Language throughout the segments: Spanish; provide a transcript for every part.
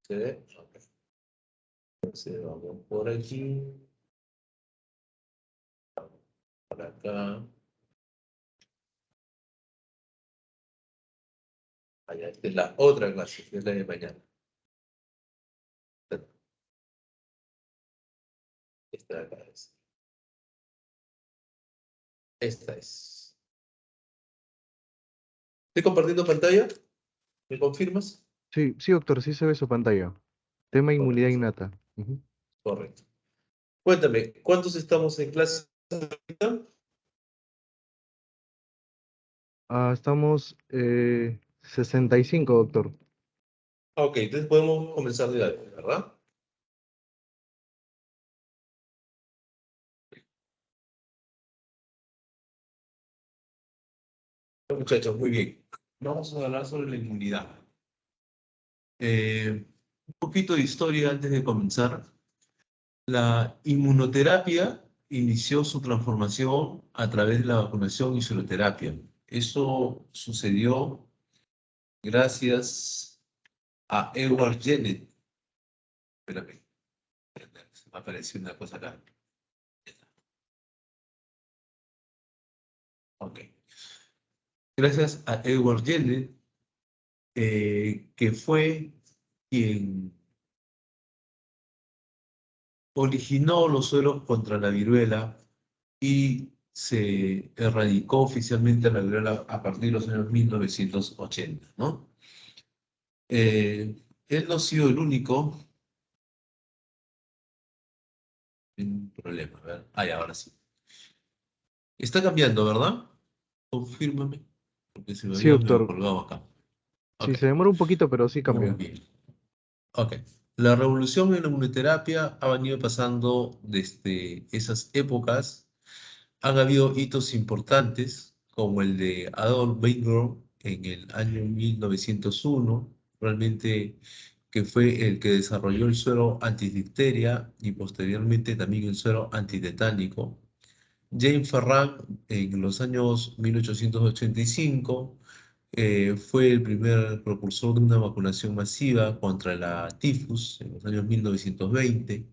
¿Sí? Ok. Entonces vamos por aquí. Por acá. Allá, esta es la otra clase, que es la de mañana. Esta de acá es. Esta es. ¿Estoy compartiendo pantalla? ¿Me confirmas? Sí, sí, doctor, sí se ve su pantalla. Tema inmunidad Correcto. innata. Ujú. Correcto. Cuéntame, ¿cuántos estamos en clase ahorita? Estamos 65, doctor. Ok, entonces podemos comenzar de ahí, ¿verdad? Muchachos, muy bien. Vamos a hablar sobre la inmunidad. Un poquito de historia antes de comenzar. La inmunoterapia inició su transformación a través de la vacunación y seroterapia. Eso sucedió gracias a Edward Jenner. Espérame, se me apareció una cosa acá. Ok. Gracias a Edward Jenner, que fue quien originó los sueros contra la viruela y se erradicó oficialmente la viruela a partir de los años 1980, ¿no? Él no ha sido el único en un problema. A ver. Ay, ahora sí. Está cambiando, ¿verdad? Confírmame, porque se me Sí, había medio doctor. colgado acá. Sí, Ok, se demora un poquito, pero sí muy cambia. bien. Ok. La revolución en la inmunoterapia ha venido pasando desde esas épocas. Han habido hitos importantes, como el de Adolf Weingart en el año 1901, realmente que fue el que desarrolló el suero antidifteria y posteriormente también el suero antitetánico. James Ferran en los años 1885 fue el primer propulsor de una vacunación masiva contra la tifus en los años 1920.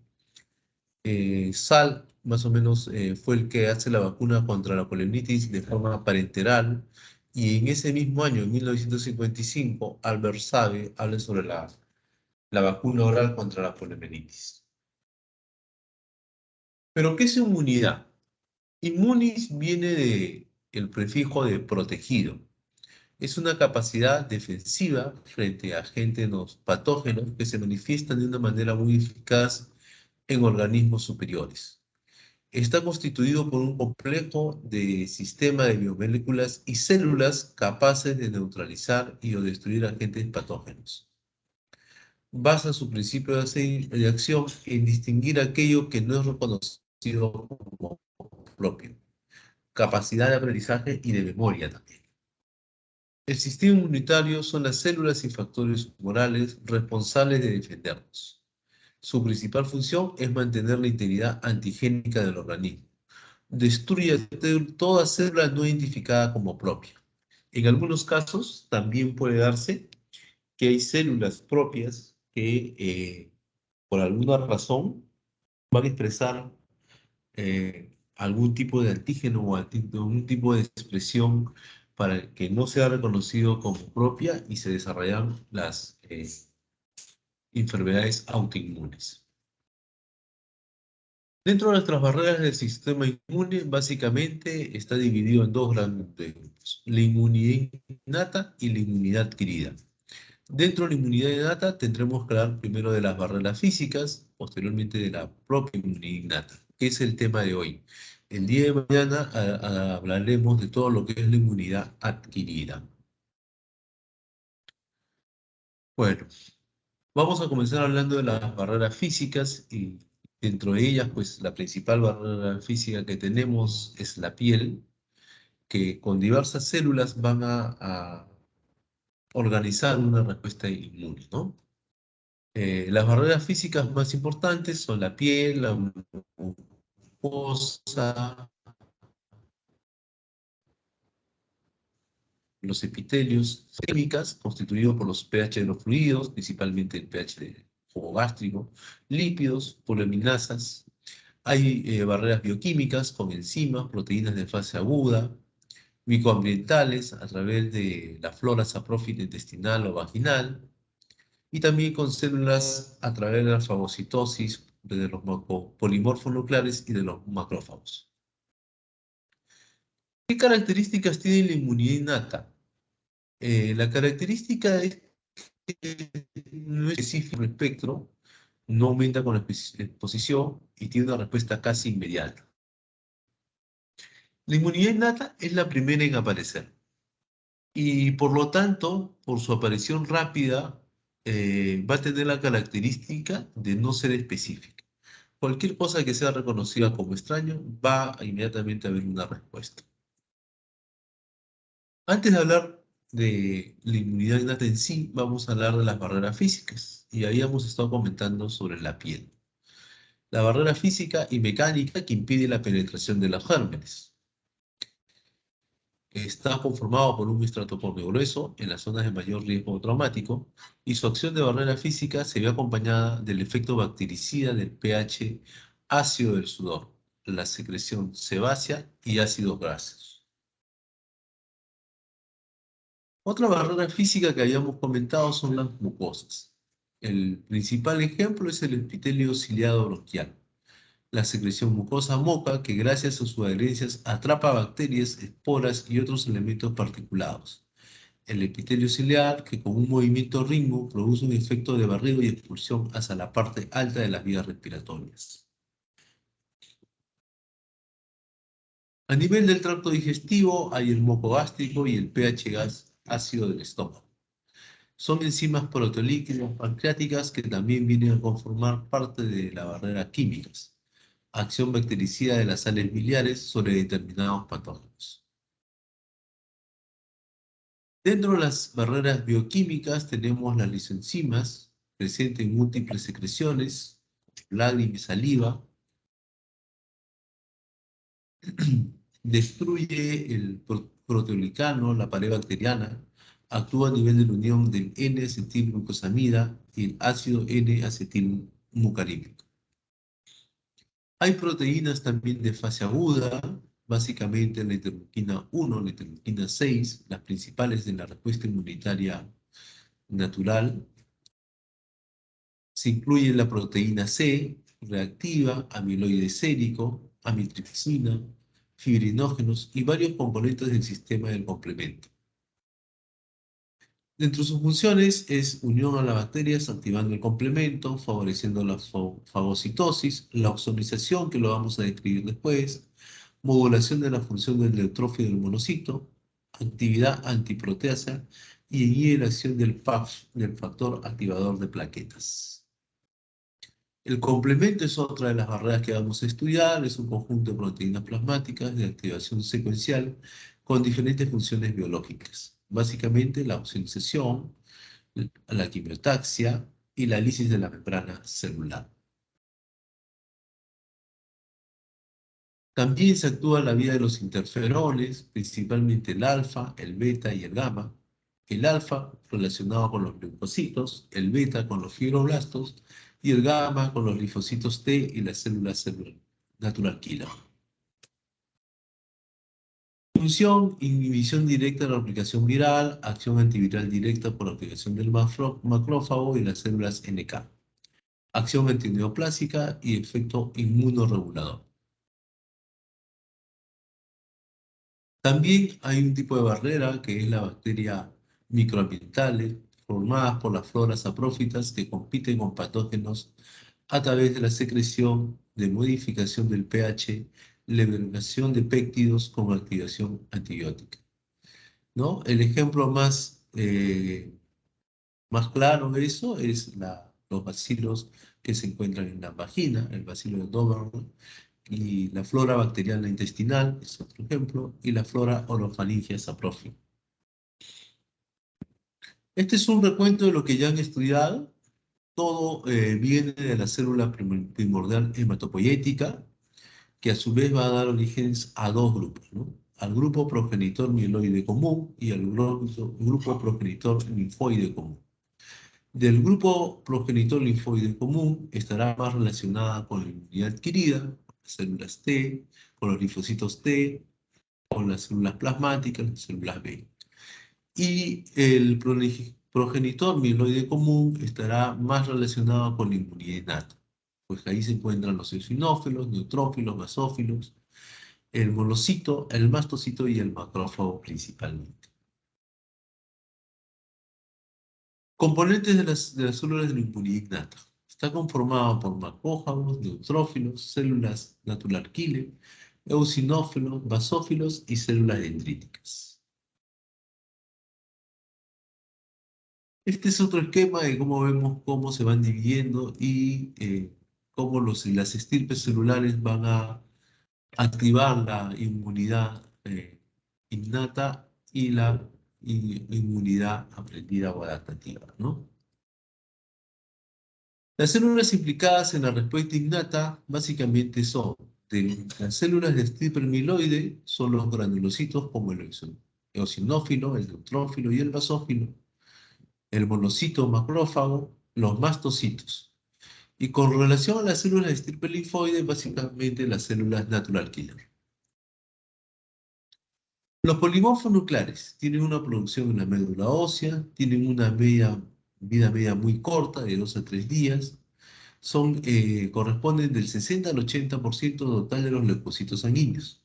Salk, más o menos, fue el que hace la vacuna contra la poliomielitis de forma parenteral. Y en ese mismo año, en 1955, Albert Sabin habla sobre la vacuna oral contra la poliomielitis. ¿Pero qué es inmunidad? Inmunis viene del prefijo de protegido. Es una capacidad defensiva frente a agentes no patógenos que se manifiestan de una manera muy eficaz en organismos superiores. Está constituido por un complejo de sistema de biomoléculas y células capaces de neutralizar y o destruir agentes patógenos. Basa su principio de acción en distinguir aquello que no es reconocido como propio. Capacidad de aprendizaje y de memoria también. El sistema inmunitario son las células y factores humorales responsables de defendernos. Su principal función es mantener la integridad antigénica del organismo. Destruye toda célula no identificada como propia. En algunos casos también puede darse que hay células propias que por alguna razón van a expresar algún tipo de antígeno o algún tipo de expresión para que no sea reconocido como propia y se desarrollan las enfermedades autoinmunes. Dentro de nuestras barreras del sistema inmune, básicamente está dividido en dos grandes grupos, la inmunidad innata y la inmunidad adquirida. Dentro de la inmunidad innata tendremos que hablar primero de las barreras físicas, posteriormente de la propia inmunidad innata, que es el tema de hoy. El día de mañana hablaremos de todo lo que es la inmunidad adquirida. Bueno, vamos a comenzar hablando de las barreras físicas y dentro de ellas, pues la principal barrera física que tenemos es la piel, que con diversas células van a organizar una respuesta inmune, ¿no? Las barreras físicas más importantes son la piel, la mucosa, Los epitelios químicas, constituidos por los pH de los fluidos, principalmente el pH del jugo gástrico, lípidos, poliaminasas. Hay barreras bioquímicas con enzimas, proteínas de fase aguda, microambientales a través de la flora saprófita intestinal o vaginal, y también con células a través de la fagocitosis de los polimorfos nucleares y de los macrófagos. ¿Qué características tiene la inmunidad innata? La característica es que no es específico el espectro, no aumenta con la exposición y tiene una respuesta casi inmediata. La inmunidad innata es la primera en aparecer y por lo tanto, por su aparición rápida, va a tener la característica de no ser específica. Cualquier cosa que sea reconocida como extraño, va a inmediatamente a haber una respuesta. Antes de hablar de la inmunidad innata en sí, vamos a hablar de las barreras físicas. Y ahí hemos estado comentando sobre la piel. La barrera física y mecánica que impide la penetración de los gérmenes. Está conformado por un estratocorneo grueso en las zonas de mayor riesgo traumático y su acción de barrera física se ve acompañada del efecto bactericida del pH ácido del sudor, la secreción sebácea y ácidos grasos. Otra barrera física que habíamos comentado son las mucosas. El principal ejemplo es el epitelio ciliado bronquial, la secreción mucosa moca que gracias a sus adherencias atrapa bacterias, esporas y otros elementos particulados. El epitelio ciliar que con un movimiento ritmo produce un efecto de barrido y expulsión hacia la parte alta de las vías respiratorias. A nivel del tracto digestivo hay el moco gástrico y el pH gas ácido del estómago. Son enzimas proteolíticas pancreáticas que también vienen a conformar parte de la barrera químicas, acción bactericida de las sales biliares sobre determinados patógenos. Dentro de las barreras bioquímicas tenemos las lisoenzimas, presentes en múltiples secreciones, lágrima y saliva. Destruye el proteoglicano, la pared bacteriana, actúa a nivel de la unión del N-acetilglucosamida y el ácido N-acetilmucarímico. Hay proteínas también de fase aguda, básicamente la interleuquina 1, la interleuquina 6, las principales de la respuesta inmunitaria natural. Se incluye la proteína C, reactiva, amiloide sérico, amitripsina, fibrinógenos y varios componentes del sistema del complemento. Dentro de sus funciones es unión a las bacterias, activando el complemento, favoreciendo la fagocitosis, la ozonización, que lo vamos a describir después, modulación de la función del neutrófilo del monocito, actividad antiproteasa y inhibición del FAF, del factor activador de plaquetas. El complemento es otra de las barreras que vamos a estudiar, es un conjunto de proteínas plasmáticas de activación secuencial con diferentes funciones biológicas. Básicamente la ozonización, la quimiotaxia y la lisis de la membrana celular. También se actúa en la vía de los interferones, principalmente el alfa, el beta y el gamma. El alfa relacionado con los leucocitos, el beta con los fibroblastos y el gamma con los linfocitos T y las células natural killer. Función, inhibición directa de la replicación viral, acción antiviral directa por aplicación del macrófago y las células NK. Acción antineoplásica y efecto inmunorregulador. También hay un tipo de barrera que es la bacteria microambientales, formadas por las floras saprófitas que compiten con patógenos a través de la secreción de modificación del pH, liberación de péptidos con activación antibiótica, ¿no? El ejemplo más claro de eso es los bacilos que se encuentran en la vagina, el bacilo de Doberman, y la flora bacteriana intestinal, es otro ejemplo, y la flora orofaringia saprófita. Este es un recuento de lo que ya han estudiado. Todo viene de la célula primordial hematopoyética, que a su vez va a dar orígenes a dos grupos, ¿no? al grupo progenitor mieloide común y al grupo progenitor linfoide común. Del grupo progenitor linfoide común estará más relacionada con la inmunidad adquirida, con las células T, con los linfocitos T, con las células plasmáticas, las células B. Y el progenitor mieloide común estará más relacionado con la inmunidad innata, pues ahí se encuentran los eosinófilos, neutrófilos, basófilos, el monocito, el mastocito y el macrófago principalmente. Componentes de las células de la inmunidad innata. Está conformado por macrófagos, neutrófilos, células natural killer, eosinófilos, basófilos y células dendríticas. Este es otro esquema de cómo vemos cómo se van dividiendo y cómo las estirpes celulares van a activar la inmunidad innata y la inmunidad aprendida o adaptativa, ¿no? Las células implicadas en la respuesta innata básicamente son las células de estirpe mieloide, son los granulocitos como el eosinófilo, el neutrófilo y el basófilo, el monocito macrófago, los mastocitos. Y con relación a las células de estirpe linfoide, básicamente las células natural killer. Los polimorfos nucleares tienen una producción en la médula ósea, tienen una vida media muy corta, de 2 a 3 días, corresponden del 60 al 80% total de los leucocitos sanguíneos.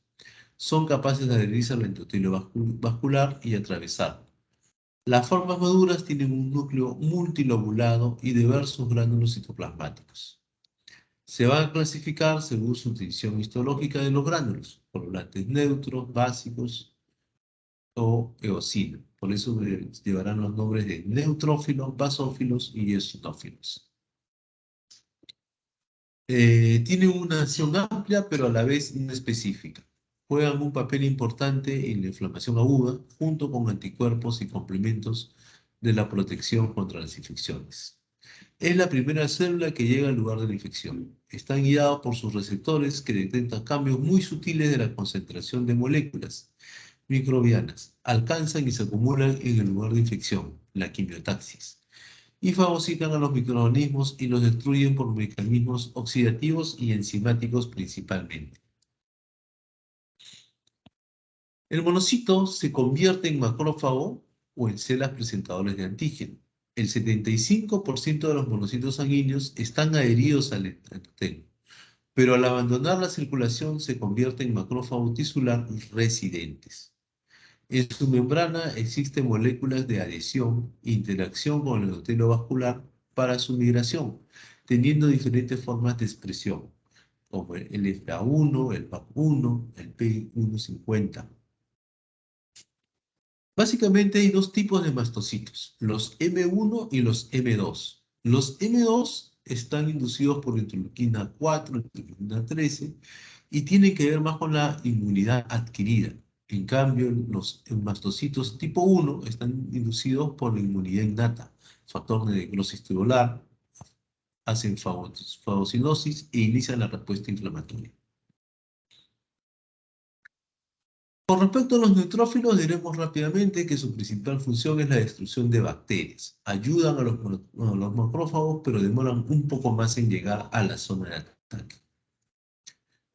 Son capaces de adherirse al endotelio vascular y atravesarlo. Las formas maduras tienen un núcleo multilobulado y diversos gránulos citoplasmáticos. Se van a clasificar según su división histológica de los gránulos, polulantes neutros, básicos o eosino. Por eso llevarán los nombres de neutrófilos, basófilos y eosinófilos. Tienen una acción amplia, pero a la vez no específica. Juegan un papel importante en la inflamación aguda, junto con anticuerpos y complementos de la protección contra las infecciones. Es la primera célula que llega al lugar de la infección. Están guiados por sus receptores que detectan cambios muy sutiles de la concentración de moléculas microbianas. Alcanzan y se acumulan en el lugar de infección, la quimiotaxis, y fagocitan a los microorganismos y los destruyen por mecanismos oxidativos y enzimáticos principalmente. El monocito se convierte en macrófago o en células presentadoras de antígeno. El 75% de los monocitos sanguíneos están adheridos al endotelio, pero al abandonar la circulación se convierten en macrófagos tisular residentes. En su membrana existen moléculas de adhesión e interacción con el endotelio vascular para su migración, teniendo diferentes formas de expresión, como el FA1, el PAP1, el P150. Básicamente hay dos tipos de mastocitos, los M1 y los M2. Los M2 están inducidos por interleuquina 4, interleuquina 13, y tienen que ver más con la inmunidad adquirida. En cambio, los mastocitos tipo 1 están inducidos por la inmunidad innata, factor de necrosis tubular, hacen fagocitosis e inician la respuesta inflamatoria. Con respecto a los neutrófilos, diremos rápidamente que su principal función es la destrucción de bacterias. Ayudan a los macrófagos, pero demoran un poco más en llegar a la zona de ataque.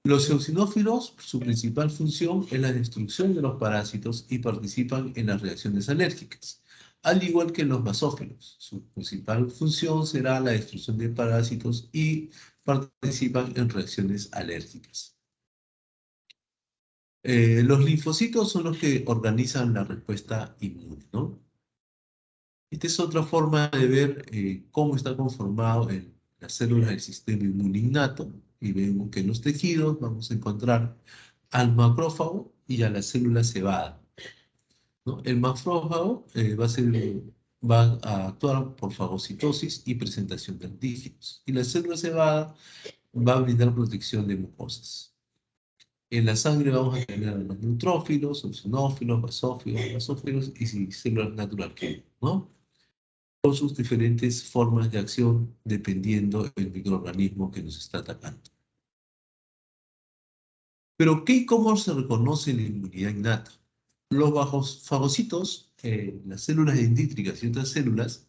Los eosinófilos, su principal función es la destrucción de los parásitos y participan en las reacciones alérgicas, al igual que los basófilos. Su principal función será la destrucción de parásitos y participan en reacciones alérgicas. Los linfocitos son los que organizan la respuesta inmune, ¿no? Esta es otra forma de ver cómo está conformado las células del sistema inmune innato. Y vemos que en los tejidos vamos a encontrar al macrófago y a la célula cebada, ¿no? El macrófago va a actuar por fagocitosis y presentación de antígenos. Y la célula cebada va a brindar protección de mucosas. En la sangre vamos a tener a los neutrófilos, eosinófilos, basófilos y células natural killer, ¿no? Con sus diferentes formas de acción dependiendo del microorganismo que nos está atacando. Pero, ¿qué y cómo se reconoce la inmunidad innata? Los fagocitos, las células dendríticas y otras células,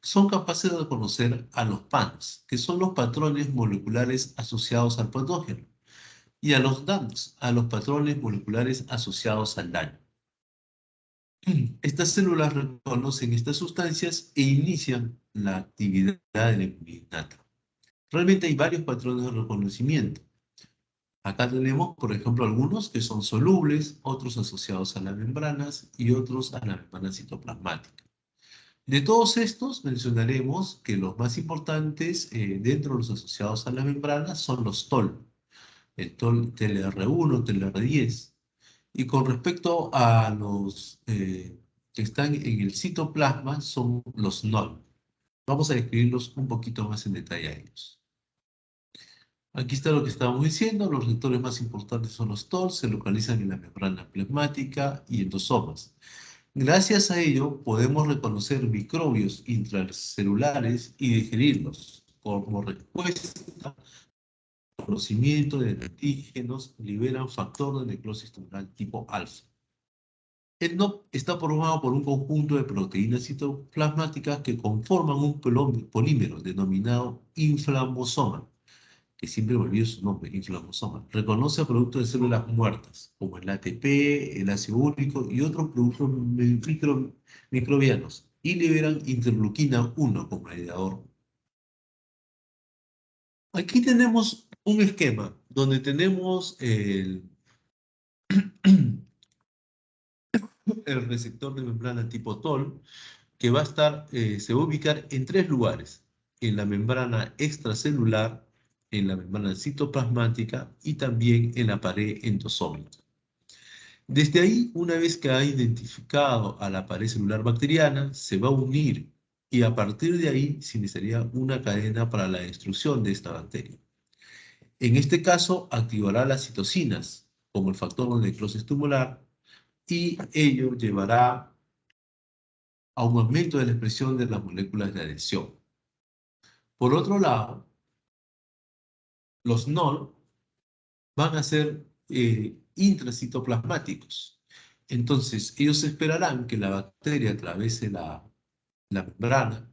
son capaces de reconocer a los PANs, que son los patrones moleculares asociados al patógeno, y a los DAMs, a los patrones moleculares asociados al daño. Estas células reconocen estas sustancias e inician la actividad de la inmunidad innata. Realmente hay varios patrones de reconocimiento. Acá tenemos, por ejemplo, algunos que son solubles, otros asociados a las membranas y otros a la membrana citoplasmática. De todos estos, mencionaremos que los más importantes dentro de los asociados a las membranas son los TOL, el TOL TLR1, TLR10. Y con respecto a los que están en el citoplasma, son los NOL. Vamos a describirlos un poquito más en detalle a ellos. Aquí está lo que estábamos diciendo, los receptores más importantes son los TOL, se localizan en la membrana plasmática y endosomas. Gracias a ello podemos reconocer microbios intracelulares y digerirlos. Como respuesta al conocimiento de antígenos, liberan factor de necrosis tumoral tipo alfa. El NOP está formado por un conjunto de proteínas citoplasmáticas que conforman un polímero denominado inflamosoma, que siempre me olvido su nombre, inflamosoma. Reconoce productos de células muertas, como el ATP, el ácido úrico y otros productos microbianos, y liberan interleuquina 1 como mediador. Aquí tenemos un esquema donde tenemos el receptor de membrana tipo TOL, que va a estar, se va a ubicar en tres lugares: en la membrana extracelular, en la membrana citoplasmática y también en la pared endosómica. Desde ahí, una vez que ha identificado a la pared celular bacteriana, se va a unir y a partir de ahí se iniciaría una cadena para la destrucción de esta bacteria. En este caso, activará las citocinas como el factor de necrosis tumoral y ello llevará a un aumento de la expresión de las moléculas de adhesión. Por otro lado, los NOL van a ser intracitoplasmáticos. Entonces, ellos esperarán que la bacteria atraviese la membrana,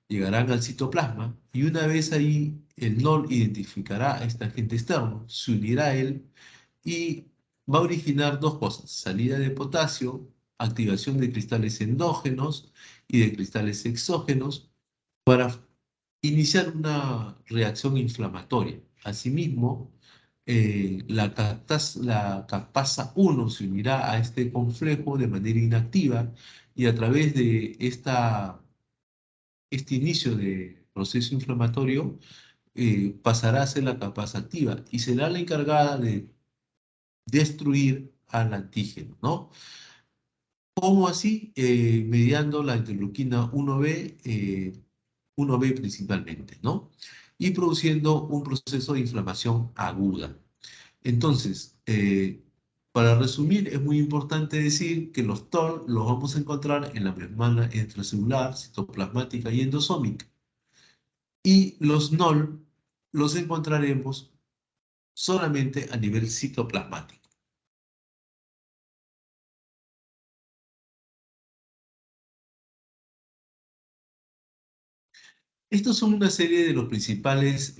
llegarán al citoplasma y una vez ahí el NOL identificará a este agente externo, se unirá a él y va a originar dos cosas: salida de potasio, activación de cristales endógenos y de cristales exógenos para iniciar una reacción inflamatoria. Asimismo, la capasa 1 se unirá a este complejo de manera inactiva y a través de este inicio de proceso inflamatorio pasará a ser la capasa activa y será la encargada de destruir al antígeno, ¿no? ¿Cómo así? Mediando la interleuquina 1B principalmente, ¿no? Y produciendo un proceso de inflamación aguda. Entonces, para resumir, es muy importante decir que los TOR los vamos a encontrar en la membrana extracelular, citoplasmática y endosómica. Y los NOL los encontraremos solamente a nivel citoplasmático. Estos son una serie de los principales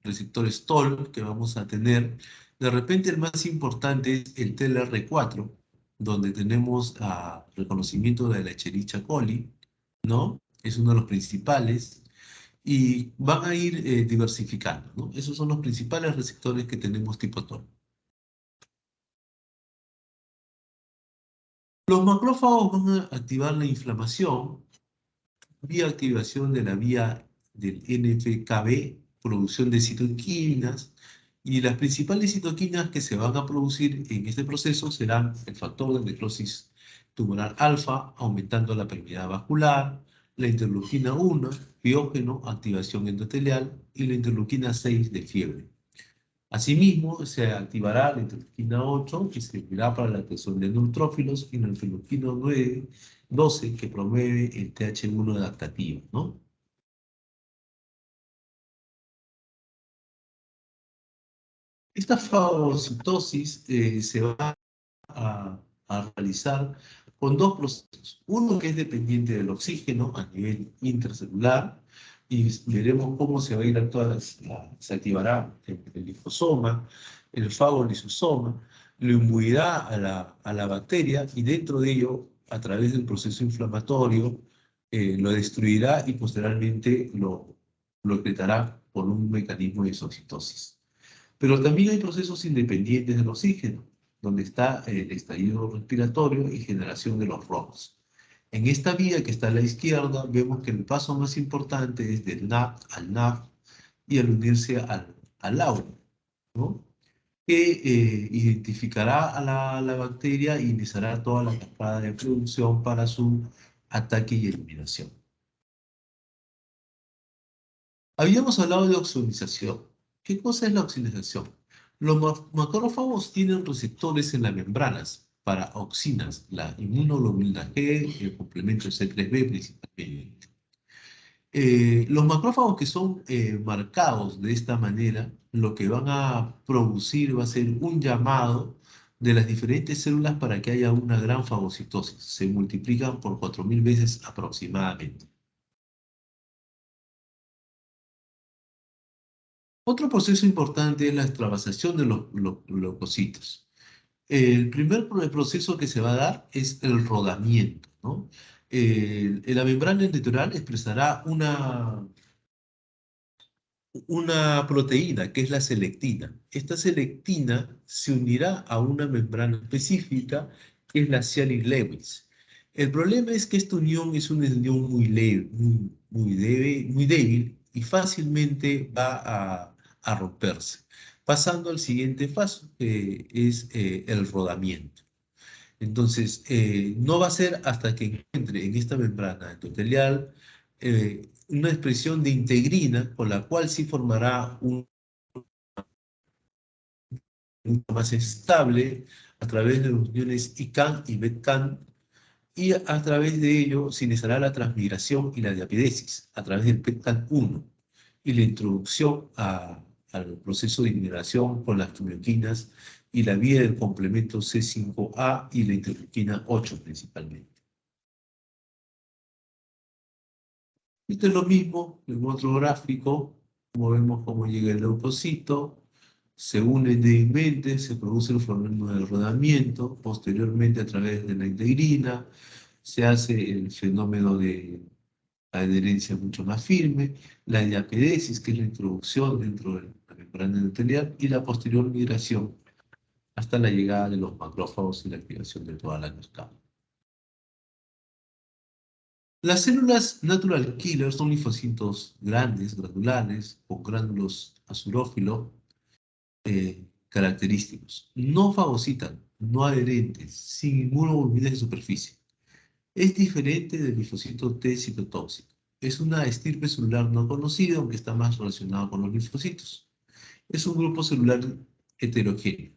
receptores TOL que vamos a tener. De repente el más importante es el TLR4, donde tenemos reconocimiento de la Escherichia coli, ¿no? Es uno de los principales y van a ir diversificando, ¿no? Esos son los principales receptores que tenemos tipo TOL. Los macrófagos van a activar la inflamación vía activación de la vía del NF-κB, producción de citoquinas, y las principales citoquinas que se van a producir en este proceso serán el factor de necrosis tumoral alfa, aumentando la permeabilidad vascular, la interleuquina 1, biógeno, activación endotelial, y la interleuquina 6 de fiebre. Asimismo, se activará la interleuquina 8, que servirá para la detección de neutrófilos, y la interleuquina 9, 12, que promueve el TH1 adaptativo, ¿no? Esta fagocitosis se va a realizar con dos procesos. Uno que es dependiente del oxígeno a nivel intracelular, y veremos cómo se va a ir actuando. Se activará el lisosoma, el fagolisosoma, lo imbuirá a la bacteria y dentro de ello, a través del proceso inflamatorio, lo destruirá y posteriormente lo excretará por un mecanismo de exocitosis. Pero también hay procesos independientes del oxígeno, donde está el estallido respiratorio y generación de los ROMs. En esta vía que está a la izquierda, vemos que el paso más importante es del NAP al NAF y al unirse al agua, ¿no? Que identificará a la bacteria y iniciará toda la cascada de producción para su ataque y eliminación. Habíamos hablado de oxonización. ¿Qué cosa es la oxonización? Los macrófagos tienen receptores en las membranas para oxinas, la inmunoglobulina G, el complemento C3b principalmente. Los macrófagos que son marcados de esta manera, lo que van a producir va a ser un llamado de las diferentes células para que haya una gran fagocitosis. Se multiplican por 4000 veces aproximadamente. Otro proceso importante es la extravasación de los leucocitos. El primer proceso que se va a dar es el rodamiento, ¿no? La membrana endoterial expresará una proteína que es la selectina. Esta selectina se unirá a una membrana específica que es la Cialis-Lewis. El problema es que esta unión es una unión muy leve, muy débil y fácilmente va a romperse. Pasando al siguiente paso, que es el rodamiento. Entonces, no va a ser hasta que encuentre en esta membrana endotelial una expresión de integrina con la cual sí formará un más estable a través de las uniones ICAN y BETCAN, y a través de ello se iniciará la transmigración y la diapidesis a través del PETCAN1 y la introducción al proceso de migración con las quimioquinas y la vía del complemento C5A y la interleuquina 8 principalmente. Esto es lo mismo en otro gráfico, como vemos cómo llega el leucocito, se unen débilmente, se produce el fenómeno del rodamiento, posteriormente a través de la integrina, se hace el fenómeno de adherencia mucho más firme, la diapedesis, que es la introducción dentro de la membrana endotelial, y la posterior migración hasta la llegada de los macrófagos y la activación de toda la cascada. Las células natural killer son linfocitos grandes, granulares, con gránulos azurófilos característicos. No fagocitan, no adherentes, sin inmunoglobulinas de superficie. Es diferente del linfocito T citotóxico. Es una estirpe celular no conocida, aunque está más relacionado con los linfocitos. Es un grupo celular heterogéneo.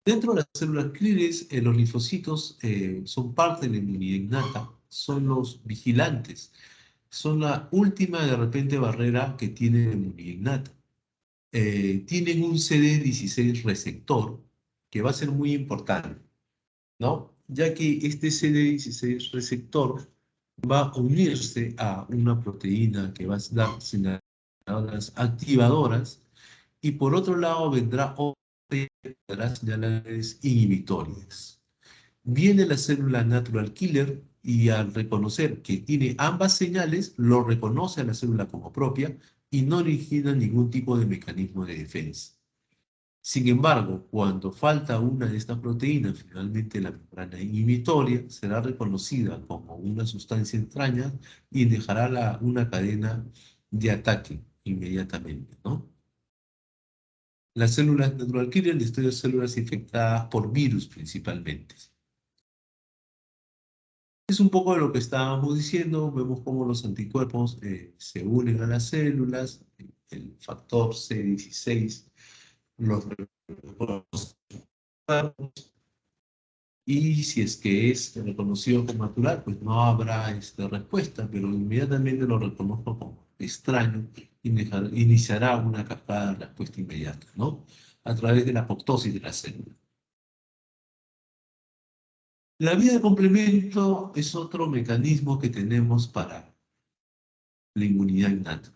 Dentro de las células cleares, los linfocitos son parte de la inmunidad innata, son los vigilantes, son la última de repente barrera que tiene la inmunidad innata. Tienen un CD16 receptor que va a ser muy importante, ¿no? Ya que este CD16 receptor va a unirse a una proteína que va a dar señaladoras activadoras y por otro lado vendrá otras señales inhibitorias. Viene la célula natural killer y al reconocer que tiene ambas señales, lo reconoce a la célula como propia y no origina ningún tipo de mecanismo de defensa. Sin embargo, cuando falta una de estas proteínas, finalmente la membrana inhibitoria será reconocida como una sustancia extraña y dejará una cadena de ataque inmediatamente, ¿no? Las células natural killer destruyen células infectadas por virus principalmente. Es un poco de lo que estábamos diciendo, vemos cómo los anticuerpos se unen a las células, el factor C16 los reconoce, y si es que es reconocido como natural, pues no habrá respuesta, pero inmediatamente lo reconozco como extraño iniciará una cascada de respuesta inmediata, ¿no? A través de la apoptosis de la célula. La vía de complemento es otro mecanismo que tenemos para la inmunidad innata.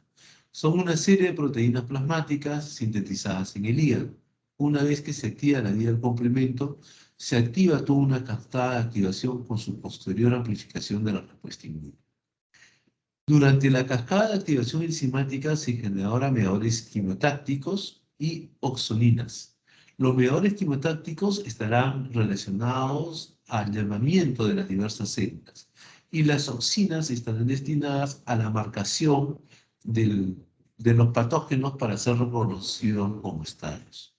Son una serie de proteínas plasmáticas sintetizadas en el hígado. Una vez que se activa la vía del complemento, se activa toda una cascada de activación con su posterior amplificación de la respuesta inmune. Durante la cascada de activación enzimática se generarán mediadores quimiotácticos y oxoninas. Los mediadores quimiotácticos estarán relacionados al llamamiento de las diversas células y las oxinas estarán destinadas a la marcación de los patógenos para ser reconocidos como estadios.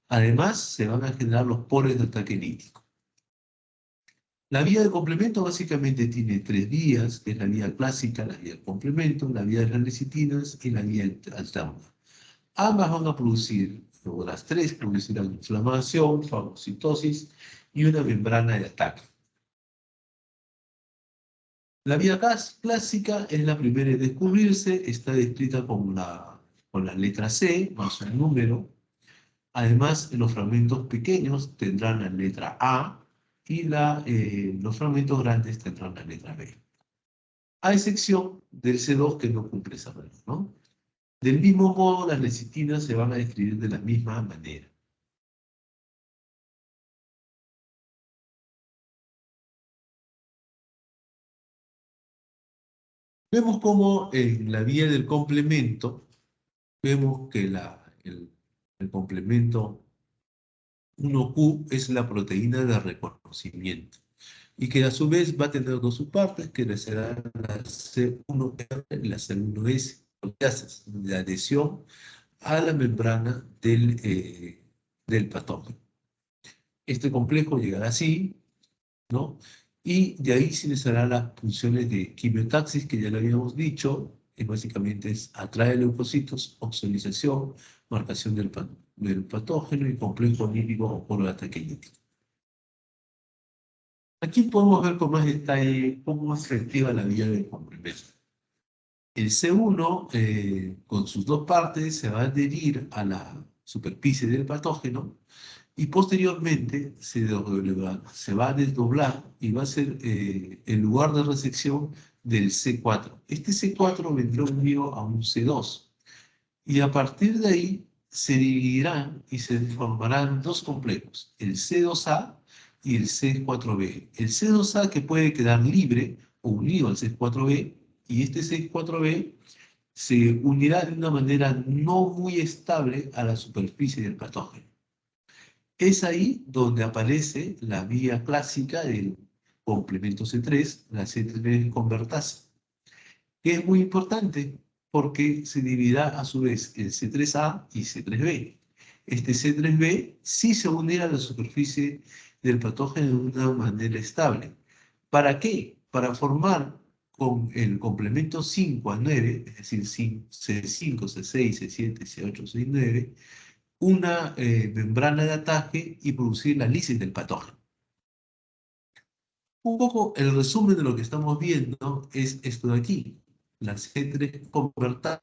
Además, se van a generar los poros de ataque lítico. La vía de complemento básicamente tiene tres vías, que es la vía clásica, la vía de complemento, la vía de las lecitinas y la vía alterna. Ambas van a producir, o las tres producirán inflamación, fagocitosis y una membrana de ataque. La vía clásica es la primera en descubrirse, está descrita con la letra C, más un número. Además, los fragmentos pequeños tendrán la letra A y los fragmentos grandes tendrán la letra B. A excepción del C2 que no cumple esa regla, ¿no? Del mismo modo, las lecitinas se van a describir de la misma manera. Vemos cómo en la vía del complemento, vemos que el complemento 1Q es la proteína de reconocimiento y que a su vez va a tener dos subpartes, que será la C1R y la C1S, proteasas de adhesión a la membrana del patógeno. Este complejo llegará así, ¿no? Y de ahí se les harán las funciones de quimiotaxis, que ya lo habíamos dicho, que básicamente es atrae leucocitos, oxonización, marcación del patógeno y complejo lípico o poro de ataque lítico. Aquí podemos ver con más detalle cómo es efectiva la vía de complemento. El C1, con sus dos partes, se va a adherir a la superficie del patógeno y posteriormente se va a desdoblar y va a ser el lugar de resección del C4. Este C4 vendrá unido a un C2 y a partir de ahí se dividirán y se formarán dos complejos, el C2A y el C4B. El C2A que puede quedar libre o unido al C4B y este C4B se unirá de una manera no muy estable a la superficie del patógeno. Es ahí donde aparece la vía clásica del complemento C3, la C3 convertasa, que es muy importante porque se dividirá a su vez en C3A y C3B. Este C3B sí se unirá a la superficie del patógeno de una manera estable. ¿Para qué? Para formar con el complemento 5 a 9, es decir, C5, C6, C7, C8, C9, una membrana de ataque y producir la lisis del patógeno. Un poco el resumen de lo que estamos viendo es esto de aquí. La C3 convertirá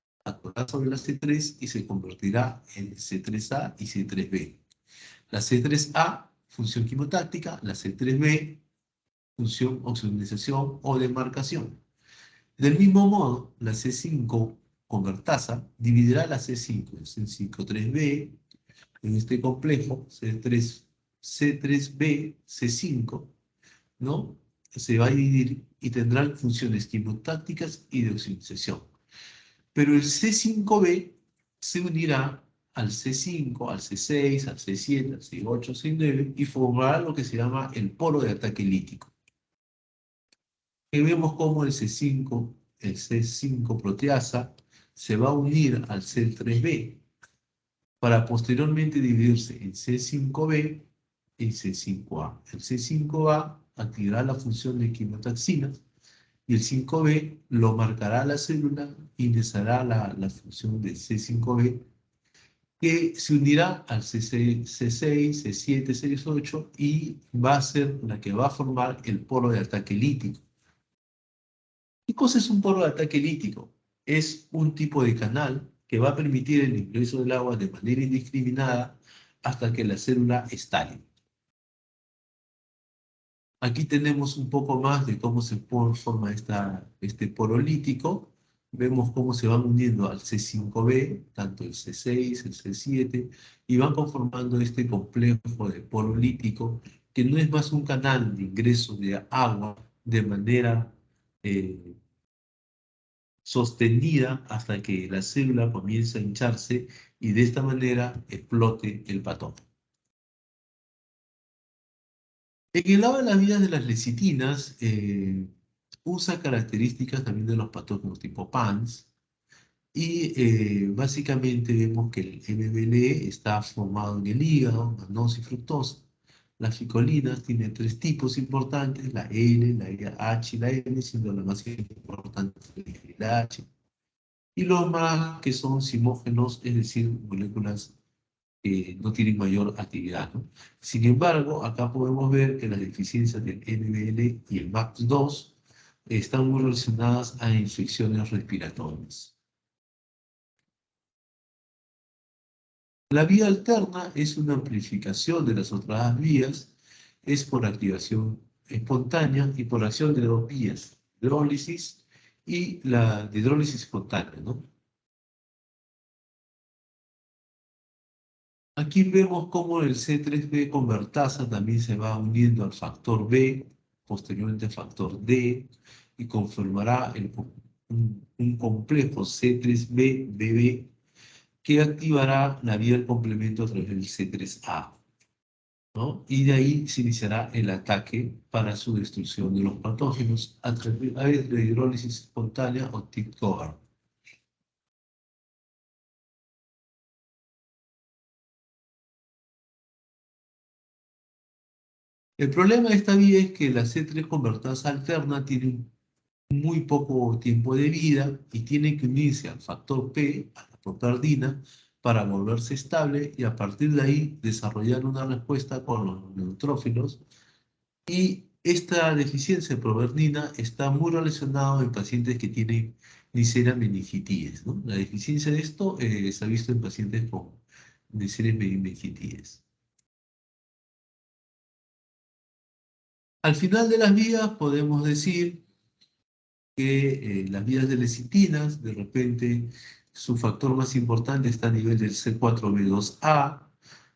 sobre la C3 y se convertirá en C3A y C3B. La C3A, función quimotáctica, la C3B, función oxidonización o demarcación. Del mismo modo, la C5 convertasa dividirá la C5 en C5-3B, en este complejo, C3B, C5, ¿no? Se va a dividir y tendrán funciones quimotácticas y de oxidonización. Pero el C5B se unirá al C5, al C6, al C7, al C8, al C9 y formará lo que se llama el polo de ataque lítico. Y vemos cómo el C5 proteasa se va a unir al C3B para posteriormente dividirse en C5B y C5A. El C5A activará la función de quimiotaxinas y el 5B lo marcará la célula y les hará la función de C5B que se unirá al C6, C7, C8 y va a ser la que va a formar el polo de ataque lítico. ¿Qué cosa es un polo de ataque lítico? es un tipo de canal que va a permitir el ingreso del agua de manera indiscriminada hasta que la célula estalle. Aquí tenemos un poco más de cómo se forma este porolítico. Vemos cómo se van uniendo al C5b, tanto el C6, el C7, y van conformando este complejo de porolítico, que no es más un canal de ingreso de agua de manera eh, sostenida hasta que la célula comienza a hincharse y de esta manera explote el patógeno. En el lado de las vías de las lecitinas, usa características también de los patógenos tipo PANS, y básicamente vemos que el MBL está formado en el hígado, mannose y fructosa. Las ficolinas tienen tres tipos importantes, la L, la H y la M, siendo la más importante la H. Y los más que son simógenos, es decir, moléculas que no tienen mayor actividad, ¿no? Sin embargo, acá podemos ver que las deficiencias del NBL y el MAX2 están muy relacionadas a infecciones respiratorias. La vía alterna es una amplificación de las otras vías, es por activación espontánea y por acción de dos vías, hidrólisis y la de hidrólisis espontánea, ¿no? Aquí vemos cómo el C3b convertasa también se va uniendo al factor B, posteriormente al factor D, y conformará un complejo C3b-BB que activará la vía del complemento a través del C3a, ¿no? Y de ahí se iniciará el ataque para su destrucción de los patógenos a través de hidrólisis espontánea o TIC-COAR. El problema de esta vía es que la C3 convertasa alterna tiene muy poco tiempo de vida y tiene que unirse al factor P, a la protardina, para volverse estable y a partir de ahí desarrollar una respuesta con los neutrófilos. Y esta deficiencia de proverdina está muy relacionada en pacientes que tienen Neisseria meningitidis, ¿no? La deficiencia de esto se ha visto en pacientes con Neisseria meningitidis. Al final de las vías podemos decir que las vías de lecitinas, de repente, su factor más importante está a nivel del C4B2A,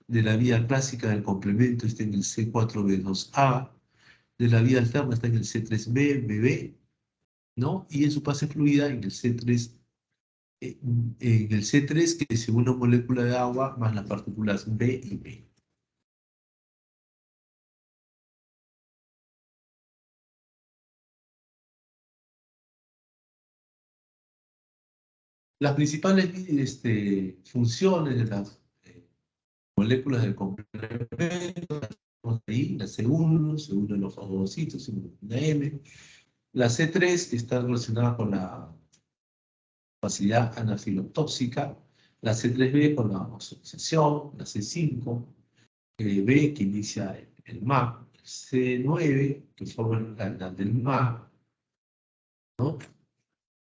de la vía clásica del complemento está en el C4B2A, de la vía alterna está en el C3B, ¿no? Y en su fase fluida en el C3, en el C3, que es una molécula de agua más las partículas B y B. Las principales funciones de las moléculas del complemento, ahí, la C1, se une los fagocitos, se une la M. La C3 está relacionada con la capacidad anafilotóxica, la C3b con la osmotización, la C5, B que inicia el MAC, C9 que forma el canal del MAC, ¿no?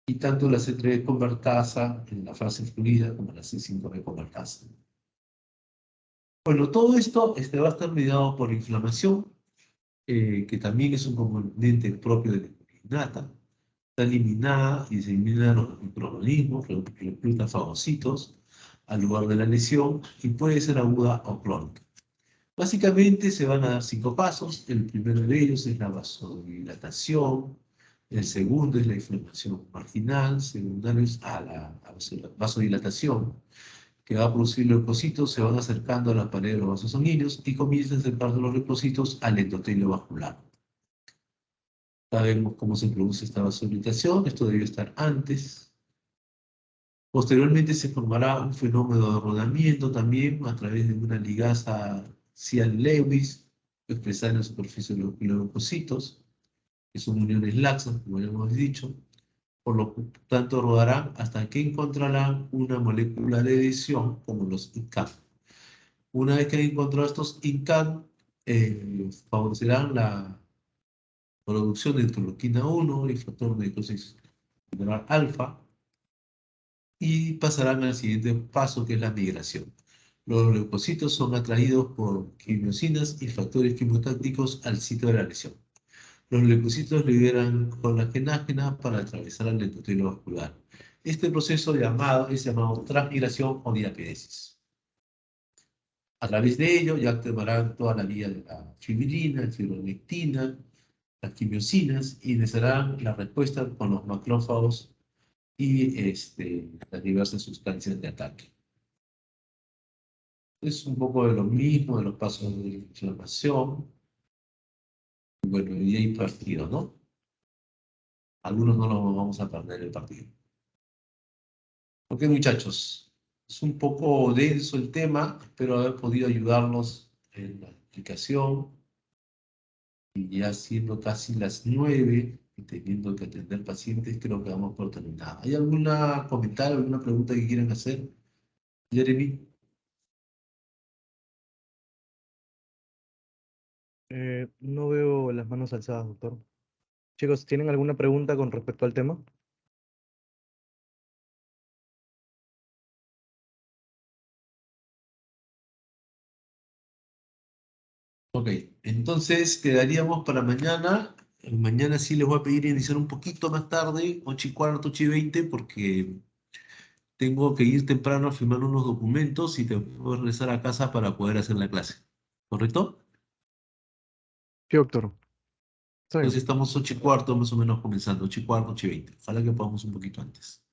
Y tanto la C3 convertasa en la fase fluida como la C5b convertasa. Bueno, todo esto va a estar mediado por inflamación, que también es un componente propio de la inmunidad. Está eliminada y se eliminan los microorganismos, recluta fagocitos al lugar de la lesión y puede ser aguda o crónica. Básicamente se van a dar 5 pasos. El primero de ellos es la vasodilatación, el segundo es la inflamación marginal, secundario es la vasodilatación, que va a producir leucocitos, se van acercando a la pared de los vasos sanguíneos y comienzan a acercarse los leucocitos al endotelio vascular. Sabemos cómo se produce esta vasodilatación, esto debió estar antes. Posteriormente se formará un fenómeno de rodamiento también a través de una ligasa Cian-Lewis, expresada en la superficie de los leucocitos, que son uniones laxas, como ya hemos dicho. Por lo tanto, rodarán hasta que encontrarán una molécula de adhesión, como los ICAM. Una vez que han encontrado estos ICAM, favorecerán la producción de interleuquina 1 y factor de necrosis alfa, y pasarán al siguiente paso, que es la migración. Los leucocitos son atraídos por quimiosinas y factores quimiotácticos al sitio de la lesión. Los leucocitos liberan colagenasa para atravesar el endotelium vascular. Este proceso es llamado transmigración o diapiresis. A través de ello ya activarán toda la vía de la fibrina, fibronectina, las quimiosinas, y iniciarán la respuesta con los macrófagos y las diversas sustancias de ataque. Es un poco de lo mismo, de los pasos de inflamación. Bueno, y hay partido, ¿no? Algunos no los vamos a perder el partido. Ok, muchachos, es un poco denso el tema, espero haber podido ayudarlos en la explicación. Y ya siendo casi las 9 y teniendo que atender pacientes, creo que vamos por terminar. ¿Hay algún comentario, alguna pregunta que quieran hacer, Jeremy? No veo las manos alzadas, doctor. Chicos, ¿tienen alguna pregunta con respecto al tema? Ok, entonces quedaríamos para mañana. Mañana sí les voy a pedir iniciar un poquito más tarde, 8:15, 8:20, porque tengo que ir temprano a firmar unos documentos y tengo que regresar a casa para poder hacer la clase. ¿Correcto? Sí, doctor. Está Entonces bien. estamos 8:15 más o menos comenzando, 8:15, 8:20. Ojalá que podamos un poquito antes.